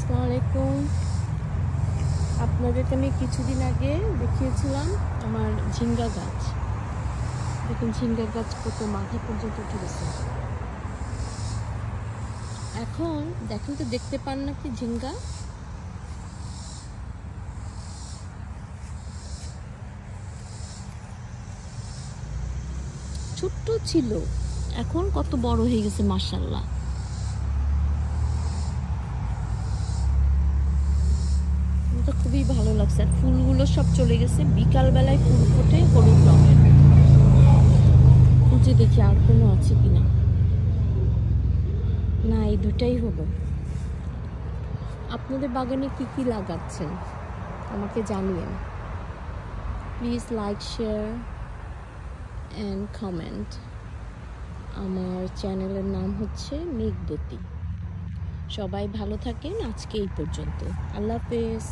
আসসালামু আলাইকুম। আপনাদেরকে আমি কিছুদিন আগে দেখিয়েছিলাম আমার ঝিঙ্গা গাছ। দেখুন ঝিঙ্গা গাছ কত মাথা পর্যন্ত উঠে গেছে। এখন দেখেন তো, দেখতে পান না কি ঝিঙ্গা? ছোট্ট ছিল, এখন কত বড় হয়ে গেছে মাশাআল্লাহ। তো খুবই ভালো লাগছে। আর ফুলগুলো সব চলে গেছে, বিকাল বেলায় ফুল ফোটে হলুদ রঙের। খুঁজে দেখি আর কোনো আছে কিনা। না, এই দুটাই হলো। আপনাদের বাগানে কি কি লাগাচ্ছেন আমাকে জানিয়েন। Please like, share and comment. আমার চ্যানেলের নাম হচ্ছে মেঘবতী। সবাই ভালো থাকেন। আজকে এই পর্যন্ত। আল্লাহ হাফেজ।